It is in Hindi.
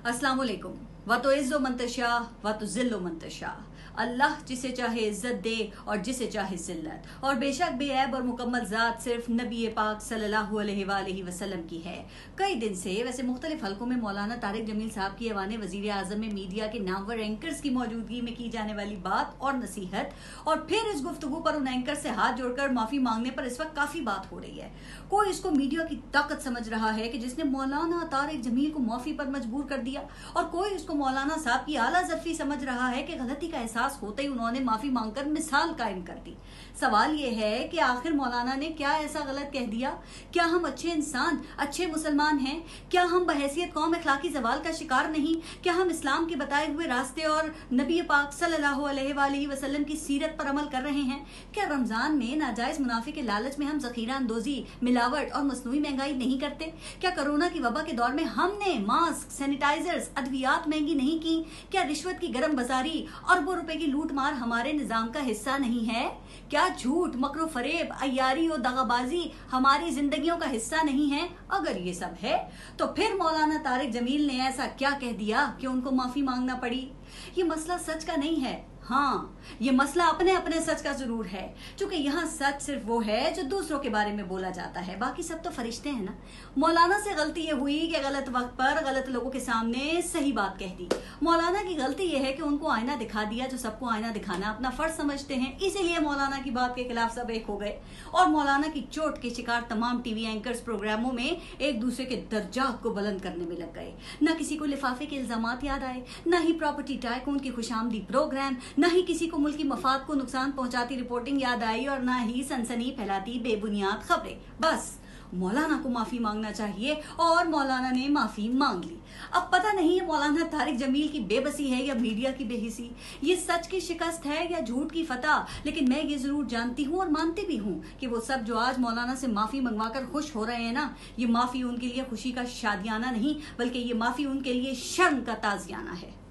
अस्सलाम वालेकुम। व तो इज़्ज़ो मंतशा व तो ज़िल्लो मंतशा। अल्लाह जिसे चाहे इज्जत दे और जिसे चाहे जिल्लत। और बेशक बेऐब और मुकम्मल ज़ात सिर्फ नबी पाक सल्लल्लाहु अलैहि वसल्लम की है। कई दिन से वैसे मुख्तलिफ हलकों में मौलाना तारिक जमील साहब की ऐवान वज़ीर आज़म में मीडिया के नामवर एंकर्स की मौजूदगी में की जाने वाली बात और नसीहत, और फिर इस गुफ्तगू पर उन एंकर से हाथ जोड़कर माफी मांगने पर इस वक्त काफी बात हो रही है। कोई इसको मीडिया की ताकत समझ रहा है कि जिसने मौलाना तारिक जमील को माफी पर मजबूर कर दिया, और कोई इसको मौलाना साहब की आला ज़र्फी समझ रहा है कि गलती का एहसास होते ही उन्होंने माफी मांगकर मिसाल कायम कर दी। सवाल यह है कि आखिर मौलाना ने क्या ऐसा गलत कह दिया? क्या हम अच्छे इंसान, अच्छे मुसलमान हैं? क्या हम बहैसियत कौम अखलाकी ज़वाल का शिकार नहीं? क्या हम इस्लाम के बताए हुए रास्ते और नबी पाक सल्लल्लाहु अलैहि वसल्लम की सीरत पर अमल कर रहे हैं? क्या रमजान में नाजायज मुनाफे के लालच में हम ज़ख़ीरा अंदोजी, मिलावट और मसनूई महंगाई नहीं करते? क्या कोरोना की वबा के दौर में हमने मास्क, सैनिटाइजर्स, अद्वियात महंगी नहीं की? क्या रिश्वत की गरम बाजारी, अरबों रुपए की लूट मार हमारे निजाम का हिस्सा नहीं है? क्या झूठ, मकरो फरेब, अय्यारी और दगाबाजी हमारी जिंदगियों का हिस्सा नहीं है? अगर ये सब है तो फिर मौलाना तारिक जमील ने ऐसा क्या कह दिया कि उनको माफी मांगना पड़ी? ये मसला सच का नहीं है। हाँ, ये मसला अपने अपने सच का जरूर है, क्योंकि यहाँ सच सिर्फ वो है जो दूसरों के बारे में बोला जाता है, बाकी सब तो फरिश्ते हैं ना। मौलाना से गलती ये हुई कि गलत वक्त पर गलत लोगों के सामने सही बात कह दी। मौलाना की गलती ये है कि उनको आईना दिखा दिया, जो सबको आईना दिखाना अपना फर्ज समझते हैं। इसीलिए मौलाना की बात के खिलाफ सब एक हो गए और मौलाना की चोट के शिकार तमाम टीवी एंकर्स प्रोग्रामों में एक दूसरे के दर्जात को बुलंद करने में लग गए। न किसी को लिफाफे के इल्जामात याद आए, न ही प्रॉपर्टी टाइकून की खुशामदी प्रोग्राम, न ही किसी को मुल्की मफाद को नुकसान पहुंचाती रिपोर्टिंग याद आई, और न ही सनसनी फैलाती बेबुनियाद खबरें। बस मौलाना को माफी मांगना चाहिए और मौलाना ने माफी मांग ली। अब पता नहीं ये मौलाना तारिक जमील की बेबसी है या मीडिया की बेहिसी, ये सच की शिकस्त है या झूठ की फतह, लेकिन मैं ये जरूर जानती हूँ और मानती भी हूँ कि वो सब जो आज मौलाना से माफी मंगवाकर खुश हो रहे हैं ना, ये माफी उनके लिए खुशी का शादियाना नहीं, बल्कि ये माफी उनके लिए शर्म का ताजियाना है।